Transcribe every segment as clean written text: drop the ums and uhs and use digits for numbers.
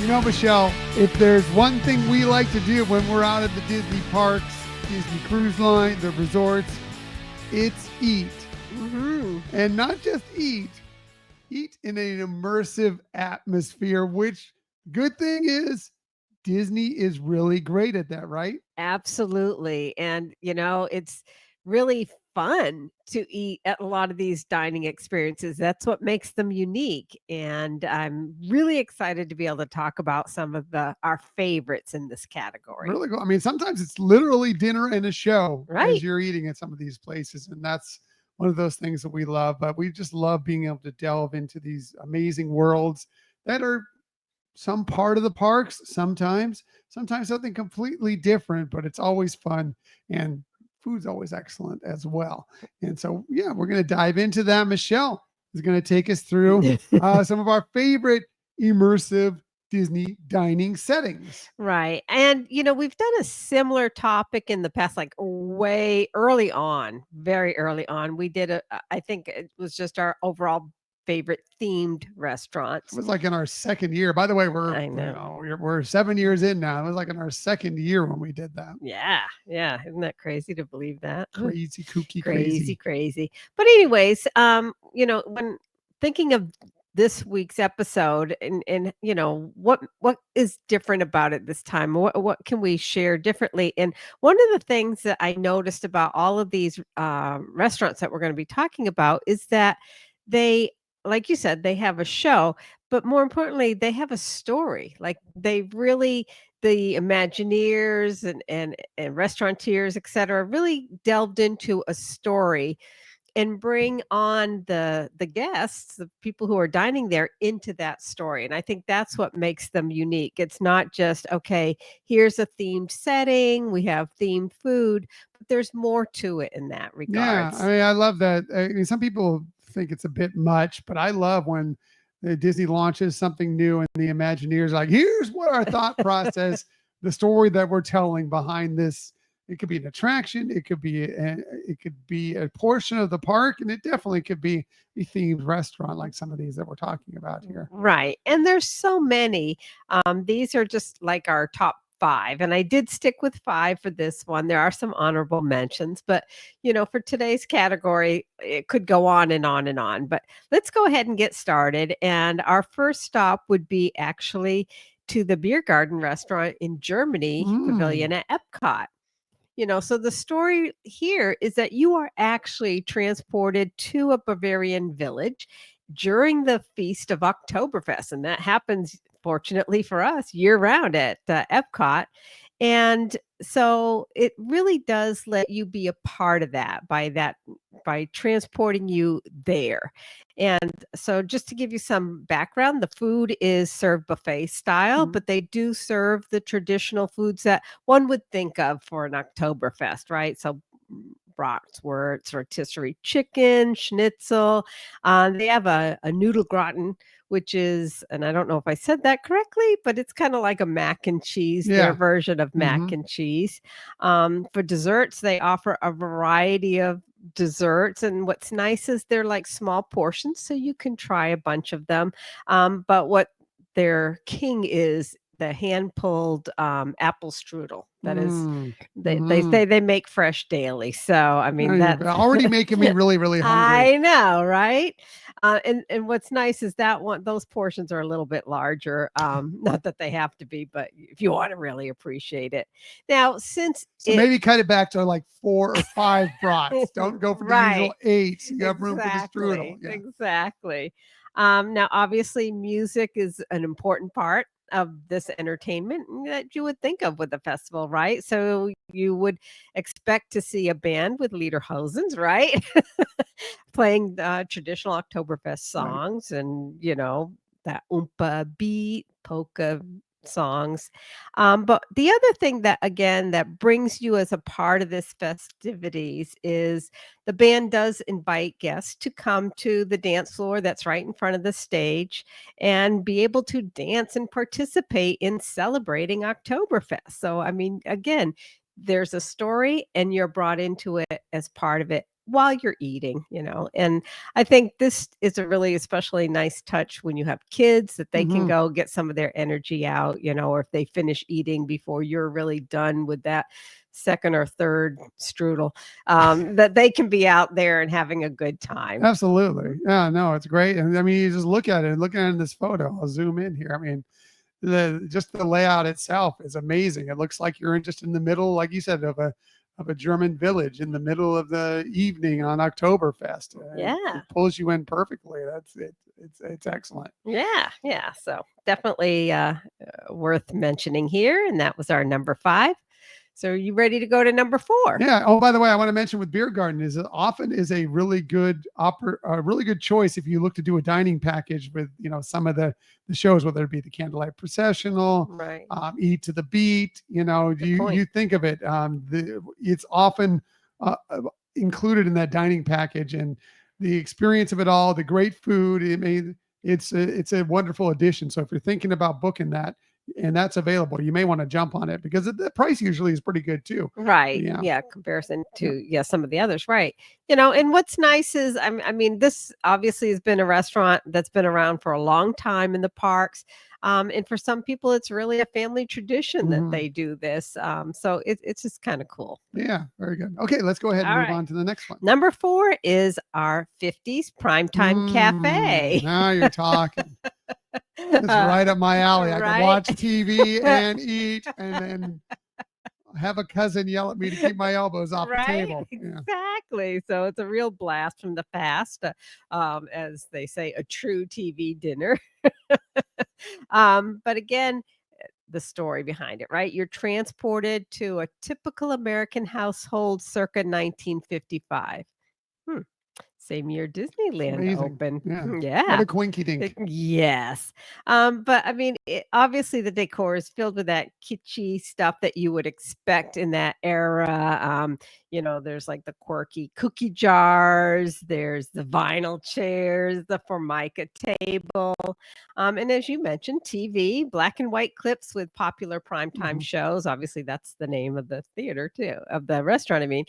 Michelle, if there's one thing we like to do when we're out at the Disney parks, Disney Cruise Line, the resorts, it's eat. Mm-hmm. And not just eat in an immersive atmosphere, which good thing is Disney is really great at that, right? Absolutely. And, it's really fun to eat at a lot of these dining experiences. That's what makes them unique. And I'm really excited to be able to talk about some of our favorites in this category. Really cool. I mean, sometimes it's literally dinner and a show Right. as you're eating at some of these places. And that's one of those things that we love. But we just love being able to delve into these amazing worlds that are some part of the parks sometimes something completely different, but it's always fun and food's always excellent as well. And so, yeah, we're going to dive into that. Michelle is going to take us through some of our favorite immersive Disney dining settings. Right. And, we've done a similar topic in the past, like way early on, very early on. We did I think it was just our overall favorite themed It restaurants. was like in our second year. By the way, we're I know. we're 7 years in now. It was like in our second year when we did that. Yeah. Yeah. Isn't that crazy to believe that? Crazy, kooky, Crazy, crazy. crazy. But anyways, when thinking of this week's episode and what is different about it this time? What can we share differently? And one of the things that I noticed about all of these restaurants that we're going to be talking about is that they, like you said, they have a show, but more importantly, they have a story. Like they really the Imagineers and restaurateurs, et cetera, really delved into a story and bring on the guests, the people who are dining there into that story. And I think that's what makes them unique. It's not just, okay, here's a themed setting, we have themed food, but there's more to it in that Yeah, I regards. mean, I love that. I mean, some people think it's a bit much, but I love when Disney launches something new and the Imagineers are like, here's what our thought process, the story that we're telling behind this. It could be an attraction, it could be a portion of the park, and it definitely could be a themed restaurant like some of these that we're talking about here. Right. And there's so many. These are just like our top five. And I did stick with five for this one. There are some honorable mentions, but for today's category, it could go on and on and on. But let's go ahead and get started. And our first stop would be actually to the Beer Garden restaurant in Germany, Mm. Pavilion at Epcot. So the story here is that you are actually transported to a Bavarian village during the feast of Oktoberfest. And that happens, fortunately for us, year round at Epcot. And so it really does let you be a part of by transporting you there. And so just to give you some background, the food is served buffet style, Mm. but they do serve the traditional foods that one would think of for an Oktoberfest, right? So bratwurst, rotisserie chicken, schnitzel. They have a noodle gratin, which is, and I don't know if I said that correctly, but it's kind of like a mac and cheese, their Yeah. version of mac Hmm. and cheese. For desserts, they offer a variety of desserts, and what's nice is they're like small portions, so you can try a bunch of them. But what their king is the hand pulled apple strudel. That is, Mm. they Hmm. say they make fresh daily. So I mean You're that's already making me really, really hungry. I know, right? And what's nice is that one those portions are a little bit larger. Not that they have to be, but if you want to really appreciate it. Now, since So it maybe cut it back to like 4 or 5 brats. Don't go for the right. usual 8. So you have room for the strudel. Exactly, Yeah. exactly. Now, obviously, music is an important part of this entertainment that you would think of with a festival, right? So you would expect to see a band with lederhosens, right? Playing traditional Oktoberfest Right. songs and, that oompa beat, polka songs. But the other thing that, again, that brings you as a part of this festivities is the band does invite guests to come to the dance floor that's right in front of the stage and be able to dance and participate in celebrating Oktoberfest. So, I mean, again, there's a story and you're brought into it as part of it while you're eating, and I think this is a really especially nice touch when you have kids that they can Hmm. go get some of their energy out, or if they finish eating before you're really done with that second or third strudel, that they can be out there and having a good time. Absolutely. Yeah, no, it's great. And I mean, you just look at it in this photo. I'll zoom in here. I mean, the layout itself is amazing. It looks like you're just in the middle, like you said, of a German village in the middle of the evening on Oktoberfest. Yeah. It pulls you in perfectly. That's it. It's excellent. Yeah, yeah. So definitely worth mentioning here. And that was our number 5. So are you ready to go to number 4? Yeah. Oh, by the way, I want to mention with Beer Garden is it often is a really good a really good choice if you look to do a dining package with some of the shows, whether it be the Candlelight Processional, Right. Eat to the Beat. Good point. You think of it, it's often included in that dining package, and the experience of it all, the great food. It's a wonderful addition. So if you're thinking about booking that, and that's available, you may want to jump on it because the price usually is pretty good too. Right. Yeah. Yeah. Comparison Yeah. to, yeah, some of the others. Right. And what's nice is, I mean, this obviously has been a restaurant that's been around for a long time in the parks. And for some people, it's really a family tradition that Mhm. they do this. So it's just kind of cool. Yeah, very good. Okay, let's go ahead and All move right. on to the next one. Number 4 is our 50s primetime cafe. Now you're talking. It's Uh, right up my alley. I could right. watch TV and eat and then have a cousin yell at me to keep my elbows off the Right, table. Yeah. exactly. So it's a real blast from the past, as they say, a true TV dinner. But again, the story behind it, right? You're transported to a typical American household circa 1955. Hmm. Same year It's Disneyland amazing. opened. Yeah. What Yeah. a quinky dink. Yes. But I mean, obviously the decor is filled with that kitschy stuff that you would expect in that era. There's like the quirky cookie jars, there's the vinyl chairs, the formica table. And as you mentioned, TV, black and white clips with popular primetime Mhm. shows. Obviously, that's the name of the theater too, of the restaurant. I mean,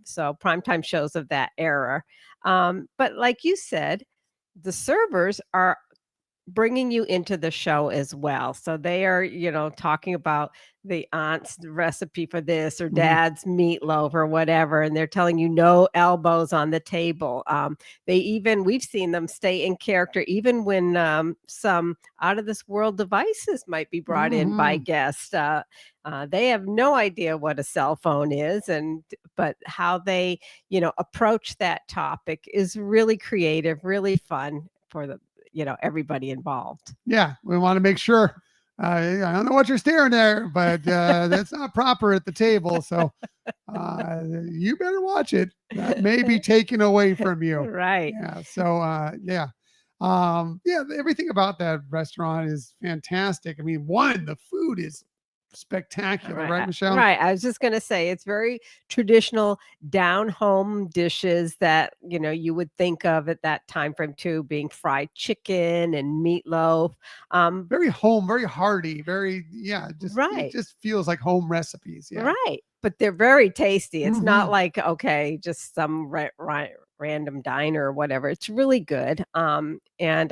so primetime shows of that era. But like you said, the servers are bringing you into the show as well. So they are, talking about the aunt's recipe for this or Mhm. dad's meatloaf or whatever, and they're telling you no elbows on the table. We've seen them stay in character even when some out of this world devices might be brought in by Mhm. guests. They have no idea what a cell phone is, but how they, approach that topic is really creative, really fun for the everybody involved. Yeah, we want to make sure. I don't know what you're staring there, but that's not proper at the table. So you better watch it. That may be taken away from you. Right. Yeah. So yeah. Yeah, everything about that restaurant is fantastic. I mean, one, the food is spectacular, Right. right, Michelle? Right. I was just going to say it's very traditional down home dishes that, you would think of at that time frame too, being fried chicken and meatloaf. Um, Very home, very hearty, very yeah, just it right. just feels like home recipes. Yeah. Right, but they're very tasty. It's not Hmm. like, okay, just some random diner or whatever. It's really good. And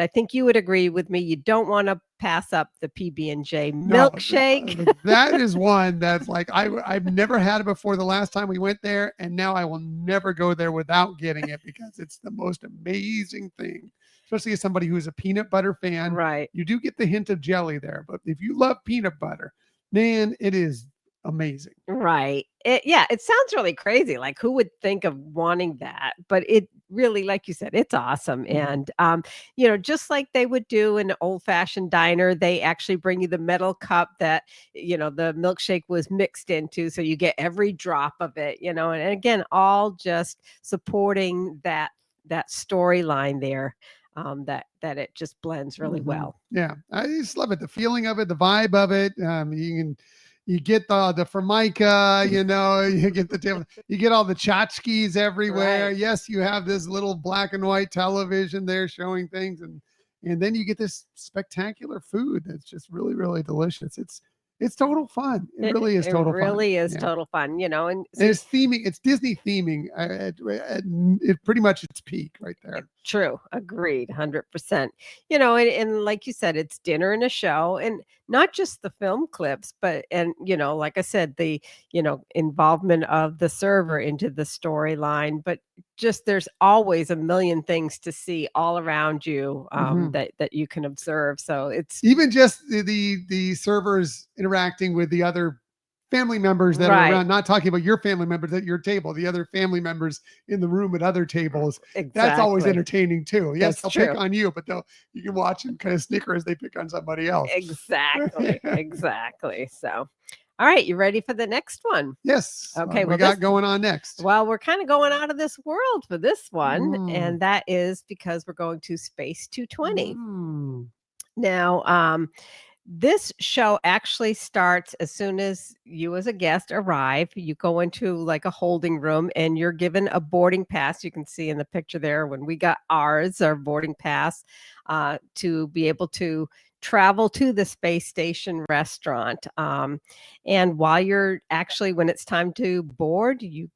I think you would agree with me. You don't want to pass up the PB&J No, milkshake. that is one that's like I've never had it before the last time we went there, and now I will never go there without getting it because it's the most amazing thing. Especially as somebody who's a peanut butter fan, Right. you do get the hint of jelly there, but if you love peanut butter, man, it is amazing. Right. It sounds really crazy. Like who would think of wanting that? But it really, like you said, it's awesome. Mhm. And just like they would do in an old-fashioned diner, they actually bring you the metal cup that, the milkshake was mixed into. So you get every drop of it, and again, all just supporting that storyline there. That it just blends really Mhm. well. Yeah, I just love it. The feeling of it, the vibe of it. You get the formica, you get the table, you get all the tchotchkes everywhere. Right. Yes, you have this little black and white television there showing things, and then you get this spectacular food that's just really really delicious. It's total fun. It It really is it total fun. really is Yeah. total fun, and And see. it's theming. It's Disney theming at pretty much its peak right there. True, agreed, 100%. And like you said, it's dinner and a show, and not just the film clips, but like I said, the involvement of the server into the storyline, but just there's always a million things to see all around you, Mhm. that you can observe. So it's Even just the servers interacting with the other family members that are right, around, not talking about your family members at your table, the other family members in the room at other tables. That's always exactly. entertaining too. Yes, That's they'll pick true. on you, but you can watch and kind of snicker as they pick on somebody else. Exactly, exactly. So, all right, you ready for the next one? Yes. What Okay, we well, this got going on next? Well, we're kind of going out of this world for this one, Mm, and that is because we're going to Space 220. mm. Now, this show actually starts as soon as you, as a guest, arrive. You go into like a holding room and you're given a boarding pass. You can see in the picture there when we got ours, our boarding pass, to be able to travel to the space station restaurant. And while you're actually, when it's time to board, you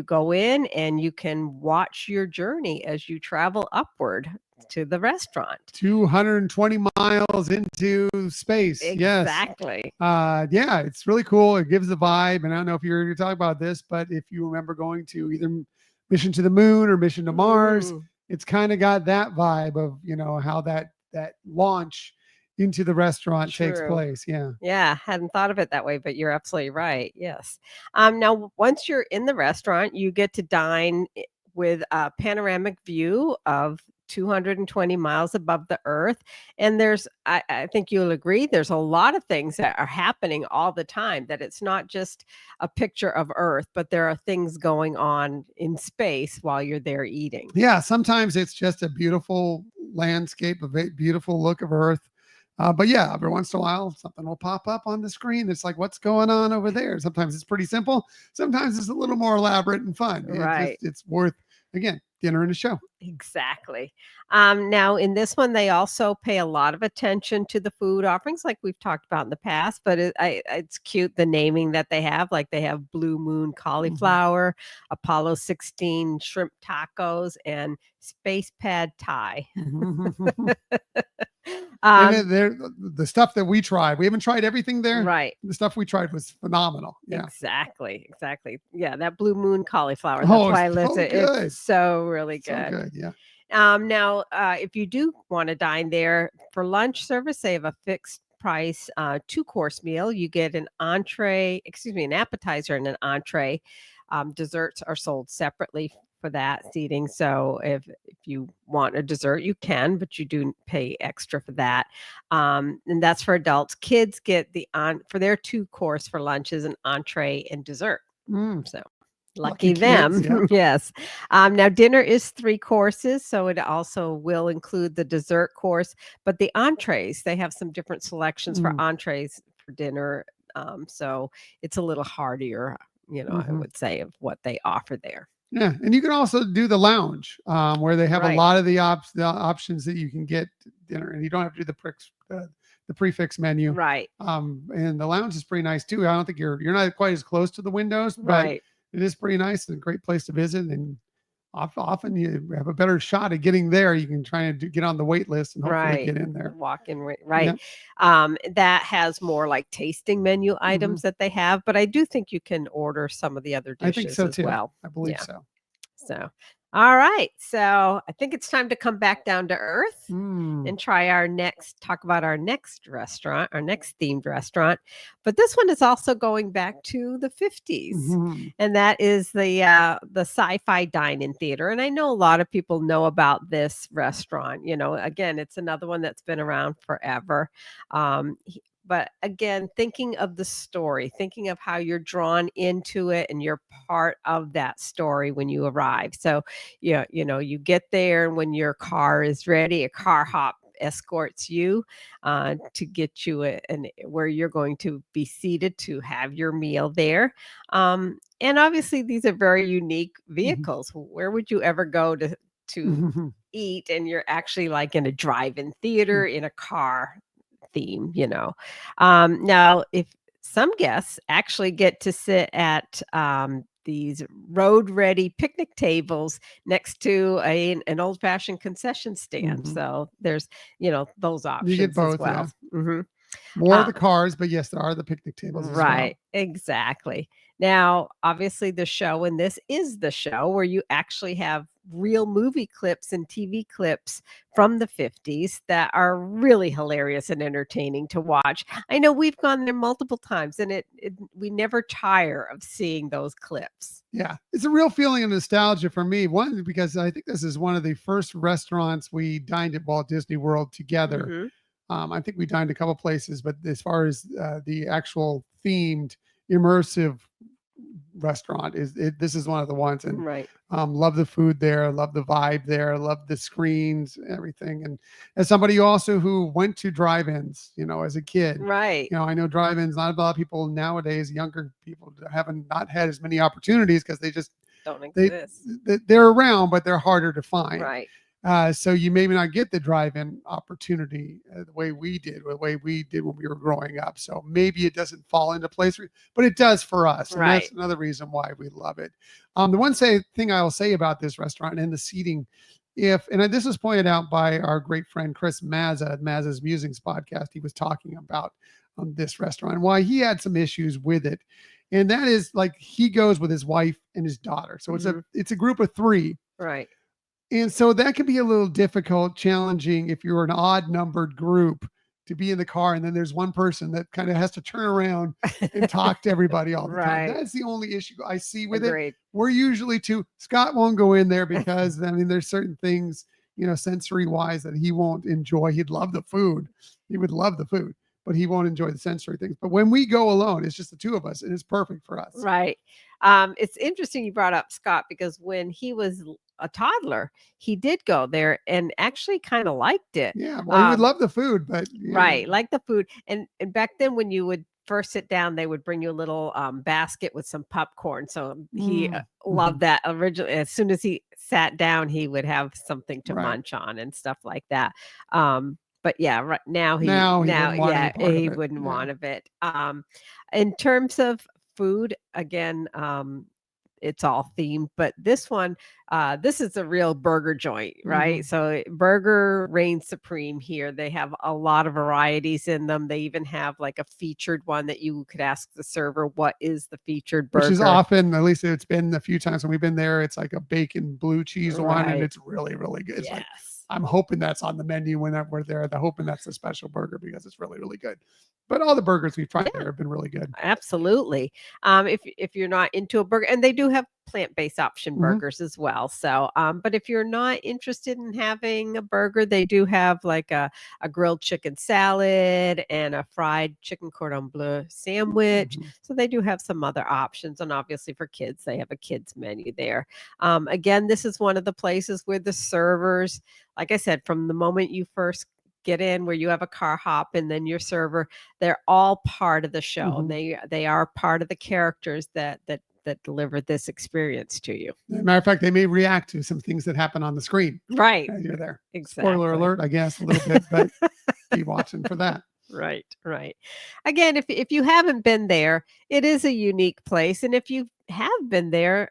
go in and you can watch your journey as you travel upward to the restaurant. 220 miles into space. Yes. Exactly. Yeah, it's really cool. It gives the vibe. And I don't know if you're talking about this, but if you remember going to either Mission to the Moon or Mission to Mars, Mm, it's kind of got that vibe of, how that launch into the restaurant takes true. place. Yeah. Yeah, hadn't thought of it that way, but you're absolutely right. Yes. Now, once you're in the restaurant, you get to dine with a panoramic view of 220 miles above the earth. And I think you'll agree, there's a lot of things that are happening all the time, that it's not just a picture of Earth, but there are things going on in space while you're there eating. Yeah. Sometimes it's just a beautiful landscape, a beautiful look of Earth. But yeah, every once in a while, something will pop up on the screen. It's like, what's going on over there? Sometimes it's pretty simple. Sometimes it's a little more elaborate and fun. Right. It's worth, again, dinner and a show. Exactly. Now, in this one, they also pay a lot of attention to the food offerings, like we've talked about in the past. But it's cute the naming that they have. Like they have Blue Moon Mhm. cauliflower, Apollo 16 shrimp tacos, and Space Pad Thai. And um, then the stuff that we tried, we haven't tried everything there. right. The stuff we tried was phenomenal. Yeah. Exactly. Exactly. Yeah, that Blue Moon cauliflower. That's Oh, why it's I list so it. It's good. so really So good. good. Yeah. Now, if you do want to dine there for lunch service, they have a fixed price two-course meal. You get an appetizer and an entree. Desserts are sold separately for that seating. So if you want a dessert, you can, but you do pay extra for that. And that's for adults. Kids get the on for their two-course for lunch is an entree and dessert. Mm, So lucky lucky kids. them. Yeah. Yes. Now dinner is 3 courses, so it also will include the dessert course, but the entrees, they have some different selections for Mm, entrees for dinner. So it's a little heartier, I mhm. would say, of what they offer there. Yeah, and you can also do the lounge, where they have a Right. lot of the options that you can get dinner, and you don't have to do the prefix menu. Right. And the lounge is pretty nice too. I don't think you're not quite as close to the windows, but Right. it is pretty nice and a great place to visit. And often you have a better shot at getting there. You can try and get on the wait list and hopefully Right. get in there. Walk-in rate, Yeah, right. That has more like tasting menu hmm items that they have, but I do think you can order some of the other I think dishes so as too. well. I believe Yeah. so. So, all right. So I think it's time to come back down to earth Mm. and talk about our next restaurant, our next themed restaurant. But this one is also going back to the 50s. Mhm. And that is the sci-fi dine-in theater. And I know a lot of people know about this restaurant. Again, it's another one that's been around forever. But again, thinking of the story, thinking of how you're drawn into it and you're part of that story when you arrive. So, yeah, you get there, and when your car is ready, a car hop escorts you to get you where you're going to be seated to have your meal there. And obviously, these are very unique Mhm. vehicles. Where would you ever go to Mhm. eat and you're actually like in a drive-in theater in a car theme? Now if some guests actually get to sit at these road ready picnic tables next to an old fashioned concession stand. Mhm. So there's, those You get options as both, yeah. well. Hmm. More of the cars, but yes, there are the picnic tables as well. Right, exactly. Now, obviously, the show and this is the show where you actually have real movie clips and TV clips from the 50s that are really hilarious and entertaining to watch. I know we've gone there multiple times and we never tire of seeing those clips. Yeah, it's a real feeling of nostalgia for me. One, because I think this is one of the first restaurants we dined at Walt Disney World together. Hmm. I think we dined a couple places, but as far as the actual themed immersive restaurant this is one of the ones, and Right, love the food there, love the vibe there, love the screens, everything. And as somebody also who went to drive-ins, as a kid, right. I know drive-ins, not a lot of people nowadays, younger people haven't not had as many opportunities because Don't they exist. they're around, but they're harder to find. Right, So you maybe not get the drive-in opportunity the way we did, the way we did when we were growing up. So maybe it doesn't fall into place, but it does for us, and right. that's another reason why we love it. The thing I will say about this restaurant and the seating, if and this was pointed out by our great friend Chris Mazza at Mazza's Musings podcast, he was talking about this restaurant and why he had some issues with it, and that is like he goes with his wife and his daughter, so Hmm. it's a group of three. Right. And so that can be a little difficult, challenging if you're an odd numbered group to be in the car. And then there's one person that kind of has to turn around and talk to everybody all the time. Right. That's the only issue I see with it. Agreed. We're usually two. Scott won't go in there because, I mean, there's certain things, sensory wise that he won't enjoy. He'd love the food. He would love the food, but he won't enjoy the sensory things. But when we go alone, it's just the two of us and it's perfect for us. Right. It's interesting you brought up Scott because when he was a toddler, he did go there and actually kind of liked it. Yeah. Well, he would Um, love the food, but, right, like the food. And back then, when you would first sit down, they would bring you a little basket with some popcorn. So he loved Mhm. that originally. As soon as he sat down, he would have something to Right. munch on and stuff like that. But yeah, right Now he now, wouldn't want any yeah, part of he it. wouldn't Yeah. want of it. In terms of food, again, it's all themed, but this is a real burger joint, right? Mhm. So burger reigns supreme here. They have a lot of varieties in them. They even have like a featured one that you could ask the server, what is the featured Which is burger? often, at least it's been a few times when we've been there, it's like a bacon blue cheese one, and Right. it's really, really good. It's like, Yes. I'm hoping that's on the menu when we're there. I'm hoping that's a special burger because it's really, really good. But all the burgers we've tried there Yeah. have been really good. Absolutely. If you're not into a burger, and they do have plant-based option Mhm. burgers as well. So, but if you're not interested in having a burger, they do have like a grilled chicken salad and a fried chicken cordon bleu sandwich. Mhm. So they do have some other options, and obviously for kids, they have a kids menu there. Again, this is one of the places where the servers, like I said, from the moment you first get in, where you have a car hop and then your server, they're all part of the show, and Mhm. they are part of the characters that deliver this experience to you. Matter of fact, they may react to some things that happen on the screen Right. as you're there. Spoiler Exactly. alert, I guess, a little bit, but be watching for that. Right, right. Again, if you haven't been there, it is a unique place, and if you have been there,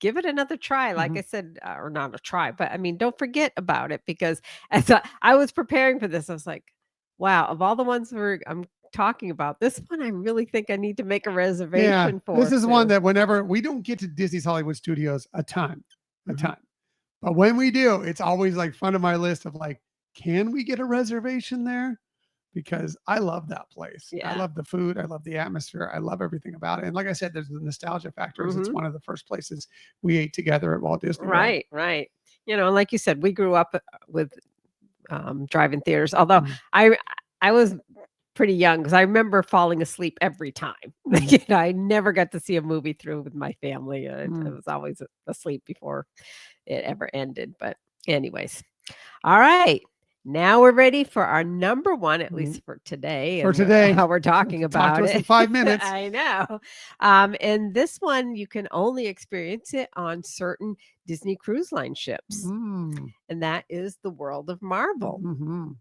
give it another try. Like Mhm. I said, or not a try, but I mean, don't forget about it because as I was preparing for this, I was like, "Wow, of all the ones I'm talking about, this one I really think I need to make a Yeah, reservation this for is one too." that whenever we don't get to Disney's Hollywood Studios a ton, a Mhm. ton. But when we do, it's always like front of my list of like, can we get a reservation there? Because I love that place. I Yeah. love the food. I love the atmosphere. I love everything about it. And like I said, there's the nostalgia factor as it's Mhm. one of the first places we ate together at Walt Disney World. Right, right. Like you said, we grew up with drive-in theaters. Although Mhm. I was pretty young because I remember falling asleep every time. Mhm. I never got to see a movie through with my family. I Mhm. was always asleep before it ever ended. But anyways, all right. Now we're ready for our number one, at Mhm. least for today, For and today, how we're talking talk to about us in it. 5 minutes. I know. And this one, you can only experience it on certain Disney Cruise Line ships, Mm. and that is the World of Marvel. Mhm.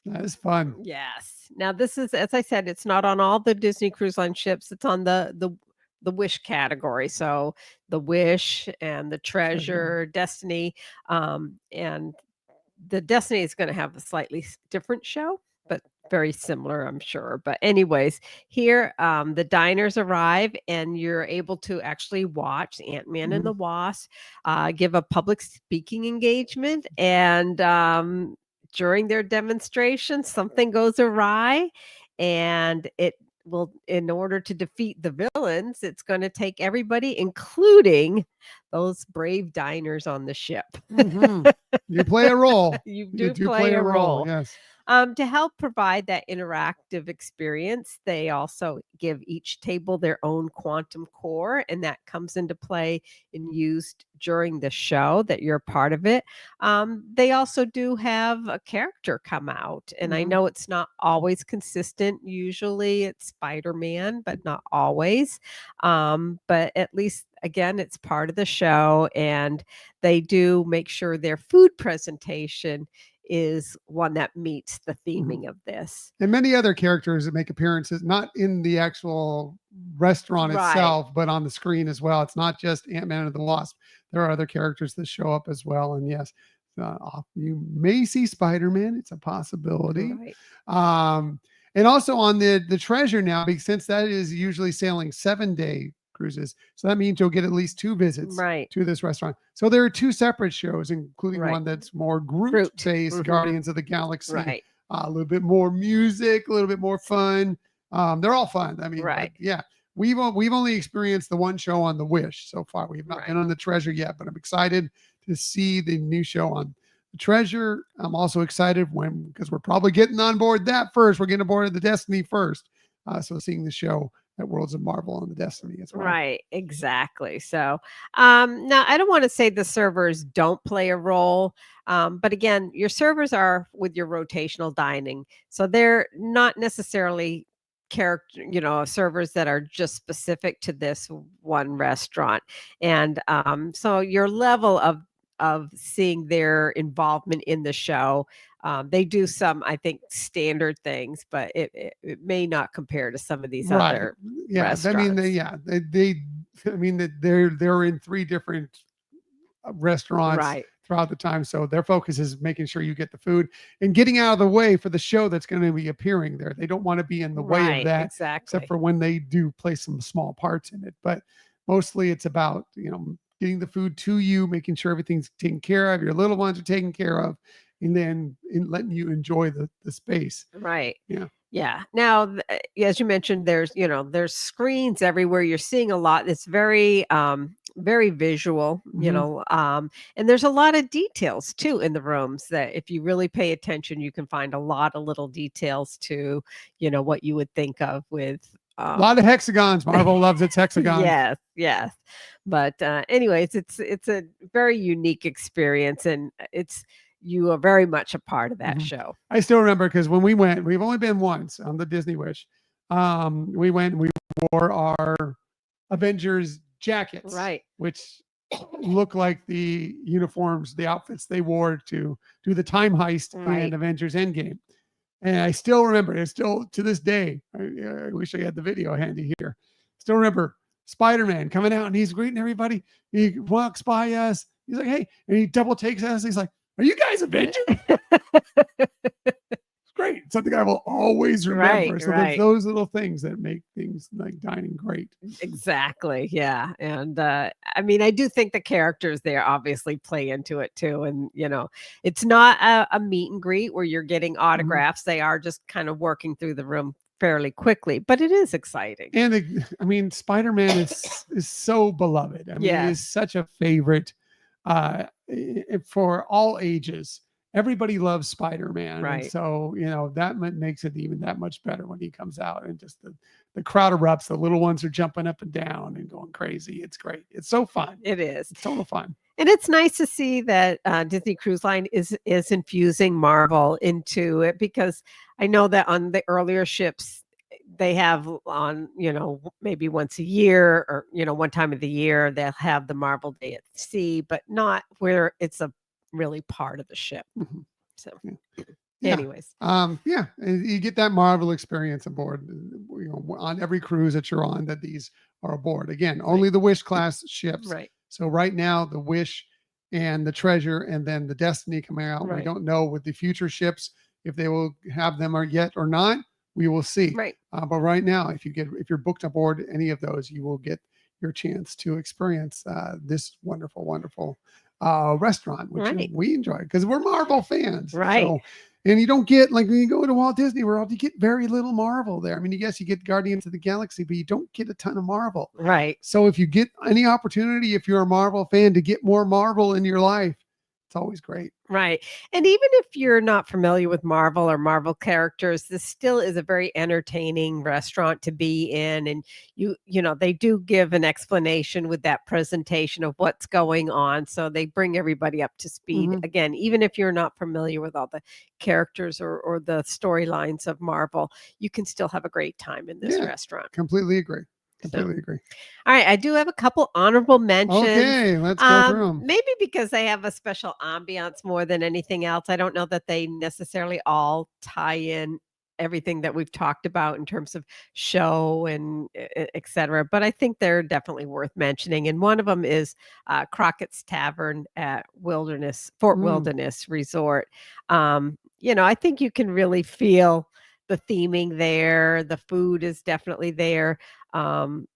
That is fun. Yes. Now this is, as I said, it's not on all the Disney Cruise Line ships. It's on the Wish category. So the Wish and the Treasure. Treasure, Destiny, and the Destiny is gonna have a slightly different show, but very similar, I'm sure. But anyways, here, the diners arrive and you're able to actually watch Ant-Man and Mhm. the Wasp, give a public speaking engagement, and, during their demonstration, something goes awry, and it will, in order to defeat the villains, it's gonna take everybody, including those brave diners on the ship. Mhm. You play a role. You You do do play play a a role, role. yes. To help provide that interactive experience, they also give each table their own quantum core, and that comes into play and used during the show that you're a part of it. They also do have a character come out, and I Mhm. know it's not always consistent. Usually it's Spider Man, but not always. But at least, again, it's part of the show, and they do make sure their food presentation is one that meets the Mhm. theming of this. And many other characters that make appearances, not in the actual restaurant Right. itself, but on the screen as well. It's not just Ant-Man and the Wasp. There are other characters that show up as well. And yes, you may see Spider-Man. It's a possibility. Right. Um, and also on the treasure now, because since that is usually sailing 7-day cruises, so that means you'll get at least 2 visits Right. to this restaurant. So there are 2 separate shows, including Right. one that's more Groot Groot. based, Mhm. Guardians of the Galaxy, Right. a little bit more music, a little bit more fun. They're all fun. I mean, but Right. yeah, we've only experienced the one show on the Wish so far. We've not been Right. on the Treasure yet, but I'm excited to see the new show on the Treasure. I'm also excited because we're probably getting on board that first. We're getting aboard the Destiny first, so seeing the show at Worlds of Marvel on the Destiny as well. Right, exactly. So, now I don't want to say the servers don't play a role, but again, your servers are with your rotational dining, so they're not necessarily character, servers that are just specific to this one restaurant, and so your level of seeing their involvement in the show. They do some, I think, standard things, but it may not compare to some of these Right. other Yeah. I mean, restaurants. I mean, that they're in 3 different restaurants Right. throughout the time. So their focus is making sure you get the food and getting out of the way for the show that's going to be appearing there. They don't want to be in the way of Right, that, except exactly. for when they do play some small parts in it. But mostly it's about, getting the food to you, making sure everything's taken care of, your little ones are taken care of, and then letting you enjoy the space. Right. Yeah. Yeah. Now, as you mentioned, there's screens everywhere. You're seeing a lot. It's very visual, Hmm. and there's a lot of details too in the rooms that if you really pay attention, you can find a lot of little details to, what you would think of with, A lot of hexagons. Marvel loves its hexagons. yes, yes. But, anyways, it's a very unique experience, and you are very much a part of that Mhm. show. I still remember because when we went, we've only been once on the Disney Wish. We went and we wore our Avengers jackets, Right. which look like the uniforms, the outfits they wore to do the time heist in Right. Avengers Endgame. And I still remember, it's still to this day. I wish I had the video handy here. Still remember Spider-Man coming out and he's greeting everybody. He walks by us. He's like, hey, and he double takes us. He's like, are you guys Avengers? Great. Something I will always Right, remember. So there's right. those little things that make things like dining great. Exactly, yeah, and, I mean, I do think the characters there obviously play into it too, and, it's not a meet and greet where you're getting Mhm. autographs, they are just kind of working through the room fairly quickly, but it is exciting. And I mean, Spider-Man is so beloved. I mean, he is Yes, such a favorite for all ages. Everybody loves Spider-Man, and right. so that makes it even that much better when he comes out and just the crowd erupts. The little ones are jumping up and down and going crazy. It's great. It's so fun. It is. It's total fun. And it's nice to see that, Disney Cruise Line is infusing Marvel into it because I know that on the earlier ships, they have on, maybe once a year or, one time of the year, they'll have the Marvel Day at Sea, but not where it's a really part of the ship. Mhm. So, Yeah. Yeah. Anyways, Yeah, and you get that Marvel experience aboard, on every cruise that you're on, that these are aboard. Again, right, only the Wish class ships. right, So right now, the Wish and the Treasure, and then the Destiny coming out. We right, don't know with the future ships if they will have them or yet or not. We will see. right, But right now, if you're booked aboard any of those, you will get your chance to experience this wonderful, wonderful restaurant, which right, we enjoy because we're Marvel fans. right, So, and you don't get, like when you go to Walt Disney World, you get very little Marvel there. I mean, yes, you get Guardians of the Galaxy, but you don't get a ton of Marvel. right. So if you get any opportunity, if you're a Marvel fan, to get more Marvel in your life, it's always great. Right. And even if you're not familiar with Marvel or Marvel characters, this still is a very entertaining restaurant to be in. And they do give an explanation with that presentation of what's going on. So they bring everybody up to speed. Hmm. Again, even if you're not familiar with all the characters or the storylines of Marvel, you can still have a great time in this Yeah, restaurant. completely agree. So Completely agree. all right, I do have a couple honorable mentions. Okay, let's go through them. Maybe because they have a special ambiance more than anything else. I don't know that they necessarily all tie in everything that we've talked about in terms of show and et cetera, but I think they're definitely worth mentioning. And one of them is Crockett's Tavern at Fort Mm, Wilderness Resort. I think you can really feel the theming there. The food is definitely there. Um,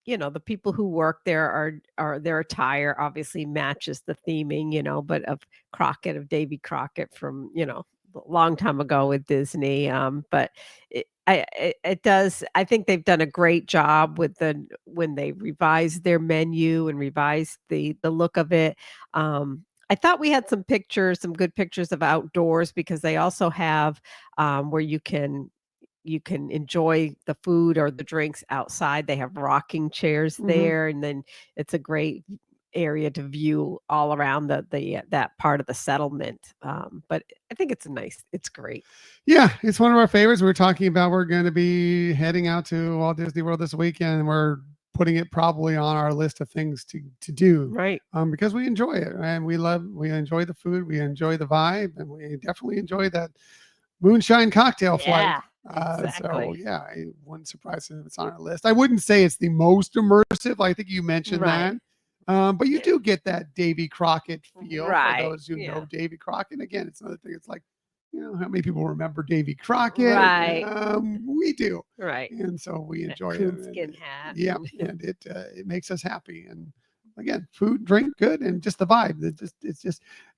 the people who work there are their attire obviously matches the theming, but of Davy Crockett from, a long time ago with Disney. But it does. I think they've done a great job with when they revised their menu and revised the look of it. I thought we had some good pictures of outdoors because they also have where you can enjoy the food or the drinks outside. They have rocking chairs hmm. there, and then it's a great area to view all around that part of the settlement. But I think it's great. Yeah, it's one of our favorites. We were talking about we're going to be heading out to Walt Disney World this weekend. And we're putting it probably on our list of things to do, Right. because we enjoy it and we enjoy the food, we enjoy the vibe, and we definitely enjoy that moonshine cocktail flight. Yeah, So exactly. yeah, I wouldn't surprise if it's on our list. I wouldn't say it's the most immersive. I think you mentioned that. Right. But you Yeah. do get that Davy Crockett feel for Right. those who know Yeah. Davy Crockett. Again, it's another thing. It's like, how many people remember Davy Crockett? Right. We do, Right. and so we That enjoy it. And coonskin hat yeah, and and it makes us happy. And again, food, drink, good, and just the vibe. It's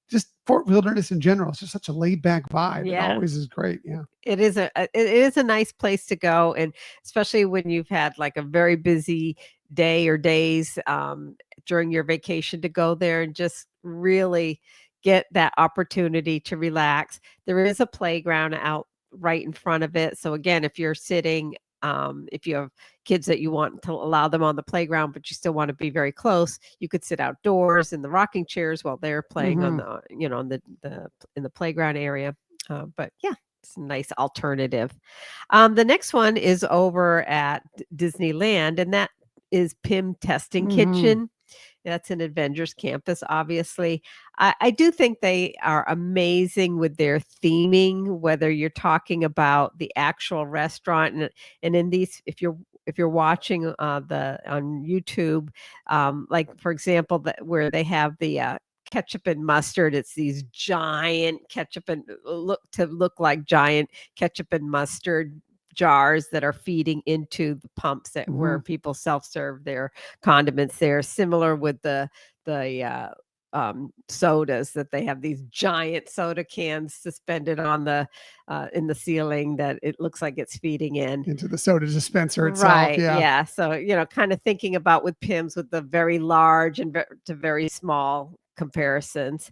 just Fort Wilderness in general. It's just such a laid back vibe. It yeah. always is great. Yeah. It is a nice place to go, and especially when you've had like a very busy day or days during your vacation, to go there and just really get that opportunity to relax. There is a playground out right in front of it. So again, if you're sitting, if you have kids that you want to allow them on the playground, but you still want to be very close, you could sit outdoors in the rocking chairs while they're playing on Hmm. in the playground area. But yeah, it's a nice alternative. The next one is over at Disneyland, and that is PIM Testing Hmm. Kitchen. That's an Avengers campus, obviously. I do think they are amazing with their theming, whether you're talking about the actual restaurant and in these, if you're watching the on YouTube, like for example, where they have the ketchup and mustard. It's these giant ketchup and look like giant ketchup and mustard jars that are feeding into the pumps where Hmm. people self-serve their condiments there. Similar with the sodas, that they have these giant soda cans suspended on the in the ceiling that it looks like it's feeding in. Into the soda dispenser itself. Right, Yeah. yeah, so, kind of thinking about with PIMS with the very large and to very small comparisons.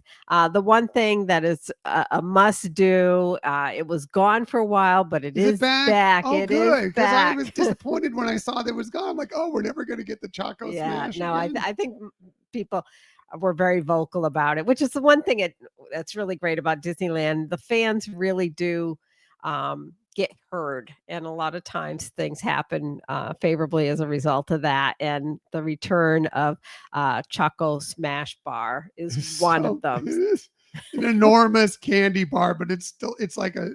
The one thing that is a must do, it was gone for a while, but it Is it is back? back. Oh, It is good. Because I back. was disappointed when I saw that it was gone. I'm like, oh, we're never going to get the Choco Yeah, Smash no, I again. th I think people were very vocal about it, which is the one thing that's really great about Disneyland. The fans really do get heard, and a lot of times things happen favorably as a result of that. And the return of Choco Smash Bar is one of So it them. is. an enormous candy bar, but it's like a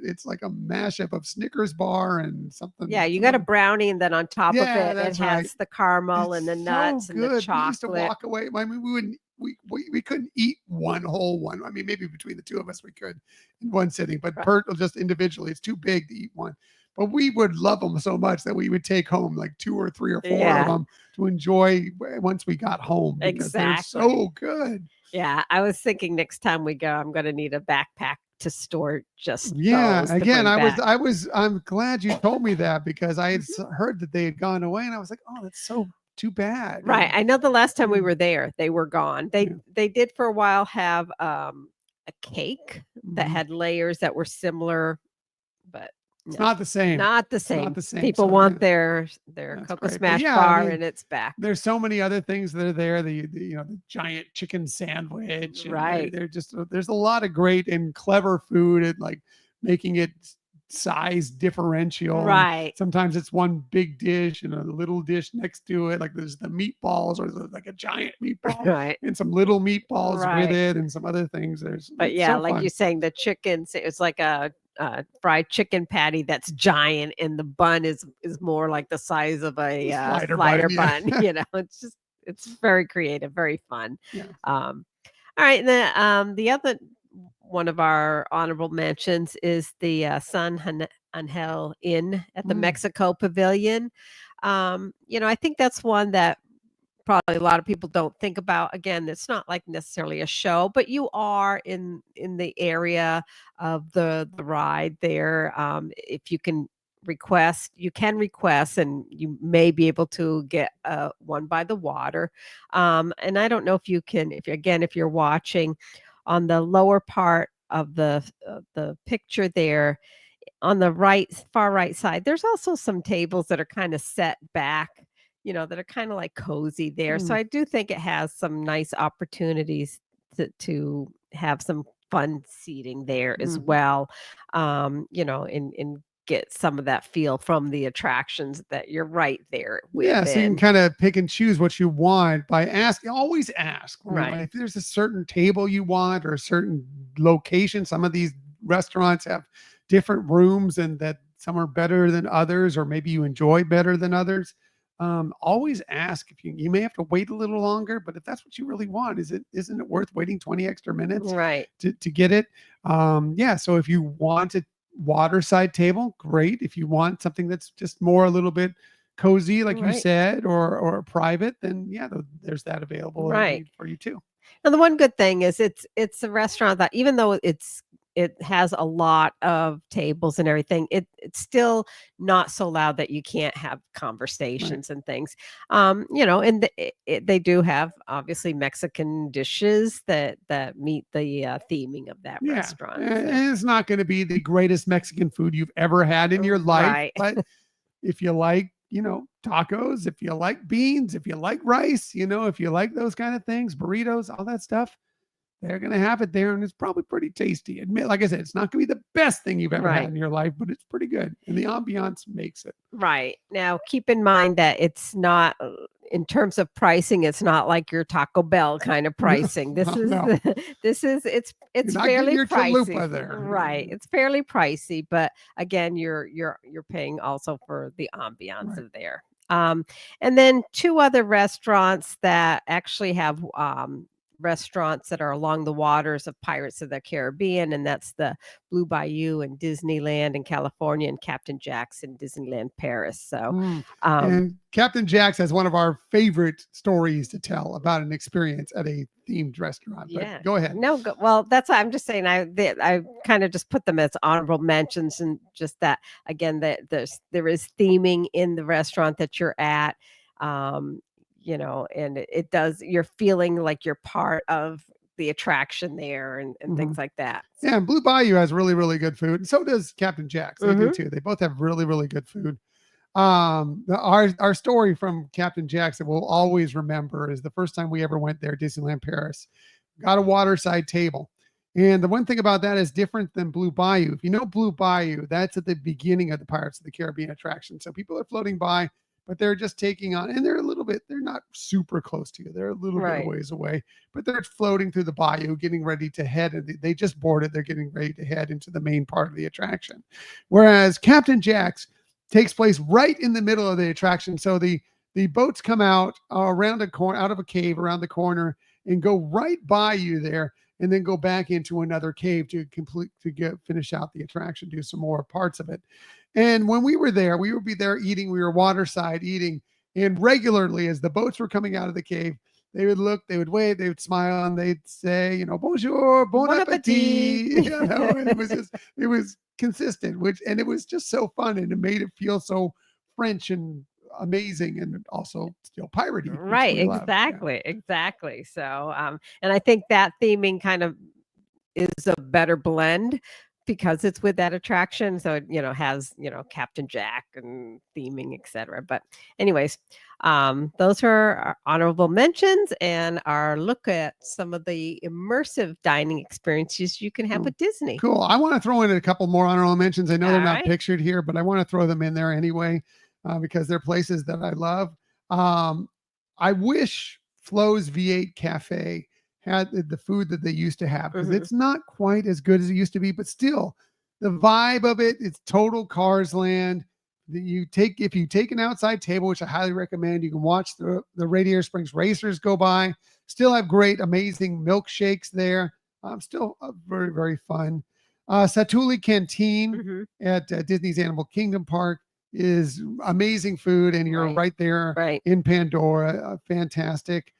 mashup of Snickers bar and Yeah, something, you some got a other. brownie, and then on top of Yeah, it that's right. has the caramel and the It's so nuts and the good. We used to chocolate. walk away. I mean, we wouldn't. We couldn't eat one whole one. I mean, maybe between the two of us we could in one sitting, but Ri just individually, it's too big to eat one. But we would love them so much that we would take home like two or three or four of Yeah, them to enjoy once we got home because they're exactly. so good. Yeah, I was thinking next time we go, I'm gonna need a backpack to store just Yeah. those to Again, bring I was, back. I was, I'm glad you told me that because I had Mhm. heard that they had gone away, and I was like, oh, that's so too bad. Right, I know the last time we Yeah, were there, they were gone. yeah. They did for a while have, a cake that Mhm. had layers that were similar, but It's no, not the same. not the It's not same. the same. People So yeah, want their that's Cocoa great. But Smash yeah, I bar, mean, and it's back. there's so many other things that are there. The giant chicken sandwich, and Right, they're just there's a lot of great and clever food, and like making it size differential. And right, sometimes it's one big dish and a little dish next to it. Like there's the meatballs, or there's like a giant meatball right, and some little meatballs with right. it, and some other things. But It's yeah, so like fun. you're saying, the chickens, it's like a fried chicken patty that's giant, and the bun is more like the size of a, The slider slider bun, yeah. bun, it's very creative, very fun. Yeah. Um, all right, the other one of our honorable mentions is the, San Angel Inn at the Mm, Mexico Pavilion. I think that's one that probably a lot of people don't think about. Again, it's not like necessarily a show, but you are in the area of the ride there. If you can request, and you may be able to get one by the water. And I don't know if you can, if you're watching on the lower part of the picture there, on the far right side, there's also some tables that are kind of set back, that are kind of like cozy there. So mm, I do think it has some nice opportunities to have some fun seating there as mhm. well. And get some of that feel from the attractions that you're right there Yeah, so you can within. kind of pick and choose what you want by asking. Always ask. Right. If there's a certain table you want or a certain location. Some of these restaurants have different rooms, and that some are better than others, or maybe you enjoy better than others. Always ask. If you may have to wait a little longer, but if that's what you really want, isn't it worth waiting 20 extra minutes Right. to get it? Yeah. So if you want a waterside table, great. If you want something that's just more a little bit cozy, like you Right. said, or private, then yeah, there's that Right. availability for you too. And the one good thing is it's a restaurant that, even though it has a lot of tables and everything, it's still not so loud that you can't have Right. conversations and things. And they do have obviously Mexican dishes that meet the theming of that Yeah. restaurant. So And it's not going to be the greatest Mexican food you've ever had in your life, right. but if you like, tacos, if you like beans, if you like rice, if you like those kind of things, burritos, all that stuff, they're going to have it there, and it's probably pretty tasty. Admit, like I said, it's not going to be the best thing you've ever had Right. in your life, but it's pretty good, and the ambiance makes it. Right. Now, keep in mind that it's not, in terms of pricing, it's not like your Taco Bell kind of No, pricing. This is no, this is you're it's not getting fairly your pricey. chalupa there. Right. It's fairly pricey, but again, you're paying also for the ambiance Right. of there. And then two other restaurants that actually have restaurants that are along the waters of Pirates of the Caribbean, and that's the Blue Bayou in Disneyland in California, and Captain Jack's in Disneyland Paris. So, Mm. um, And Captain Jack's has one of our favorite stories to tell about an experience at a themed restaurant. But yeah, go ahead. no, well, that's why I'm just saying I kind of just put them as honorable mentions, and just that again, that there is theming in the restaurant that you're at. Um, and it does, you're feeling like you're part of the attraction there, and Hmm. things like that. Yeah, and Blue Bayou has really, really good food, and so does Captain Jack's. They do Mhm. too. They both have really, really good food. Our story from Captain Jack's that we'll always remember is the first time we ever went there, Disneyland Paris. Got a waterside table. And the one thing about that is different than Blue Bayou. If you know Blue Bayou, that's at the beginning of the Pirates of the Caribbean attraction. So people are floating by, but they're just taking on, and they're a little bit, they're not super close to you. They're a little bit of Right. ways away, but they're floating through the bayou, getting ready to head. And they just boarded. They're getting ready to head into the main part of the attraction. Whereas Captain Jack's takes place right in the middle of the attraction. So the boats come out around a corner, out of a cave around the corner, and go right by you there, and then go back into another cave to finish out the attraction, do some more parts of it. And when we were there, we would be there eating. We were waterside eating, and regularly as the boats were coming out of the cave, they would look, they would wave, they would smile, and they'd say, bonjour, bon Bon appetit. appetit. And it was consistent, and it was just so fun, and it made it feel so French and amazing, and also still piratey, which Right, we love. Yeah. exactly. So, and I think that theming kind of is a better blend because it's with that attraction. So it, has, Captain Jack and theming, etc. But anyways, those are our honorable mentions and our look at some of the immersive dining experiences you can have Cool. with Disney. Cool. I want to throw in a couple more honorable mentions. I know they're All not right. pictured here, but I want to throw them in there anyway, because they're places that I love. I wish Flo's V8 Cafe had the food that they used to have, because it's not quite as good as it used to be, but still the vibe of it, it's total Cars land. If you take an outside table, which I highly recommend, you can watch the Radiator Springs Racers go by. Still have great, amazing milkshakes there. Still very, very fun. Satuli Canteen at Disney's Animal Kingdom Park is amazing food, and you're right there Right. in Pandora. Fantastic.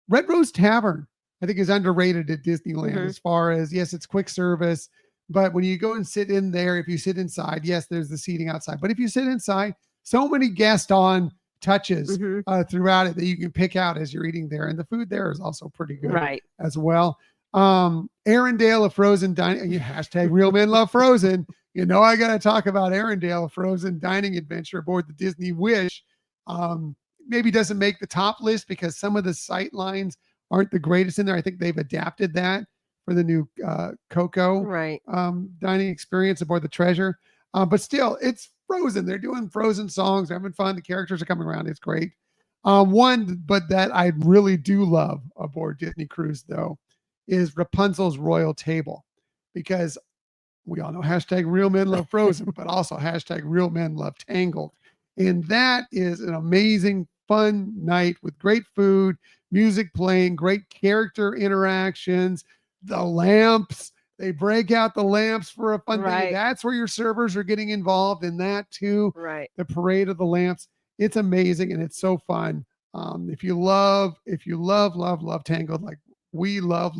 Red Rose Tavern, I think, is underrated at Disneyland as far as, yes, it's quick service, but when you go and sit in there, if you sit inside, yes, there's the seating outside, but if you sit inside, so many Gaston touches throughout it that you can pick out as you're eating there, and the food there is also pretty good Right. as well. Arendelle, a frozen dining, hashtag real men love Frozen. I got to talk about Arendelle, a frozen dining adventure aboard the Disney Wish. Maybe doesn't make the top list because some of the sight lines aren't the greatest in there. I think they've adapted that for the new Coco dining experience aboard the Treasure. But still, it's Frozen. They're doing Frozen songs, having fun. The characters are coming around. It's great. One, but that I really do love aboard Disney Cruise, though, is Rapunzel's Royal Table, because we all know hashtag real men love Frozen, but also hashtag real men love Tangled. And that is an amazing, fun night with great food, music playing, great character interactions, the lamps. They break out the lamps for a fun thing. That's where your servers are getting involved in that too. Right. The parade of the lamps. It's amazing, and it's so fun. If you love Tangled, like we love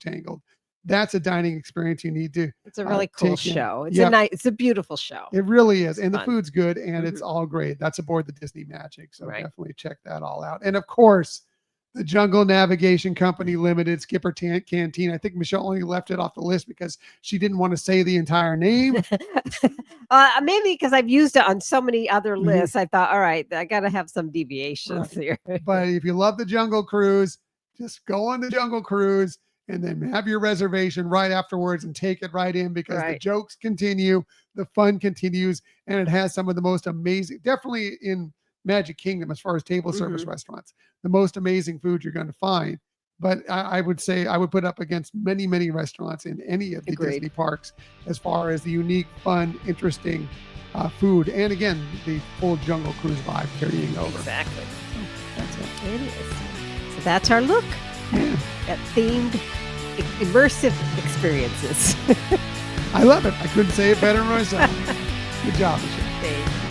Tangled, that's a dining experience you need to. It's a really cool show. It's it's a beautiful show. It really is. It's and fun. The food's good, and it's all great. That's aboard the Disney Magic. So definitely check that all out. And of course, the Jungle Navigation Company Limited Skipper Canteen. I think Michelle only left it off the list because she didn't want to say the entire name. Maybe because I've used it on so many other lists. I thought, all right, I got to have some deviations here. But if you love the Jungle Cruise, just go on the Jungle Cruise and then have your reservation right afterwards and take it right in, because the jokes continue, the fun continues, and it has some of the most amazing, definitely in Magic Kingdom, as far as table service restaurants, the most amazing food you're going to find. But I would say I would put up against many, many restaurants in any of the Disney parks as far as the unique, fun, interesting food. And again, the full Jungle Cruise vibe carrying over. Exactly. So that's it. It is. So that's our look at themed, immersive experiences. I love it. I couldn't say it better myself. Good job, Michelle. Thank you.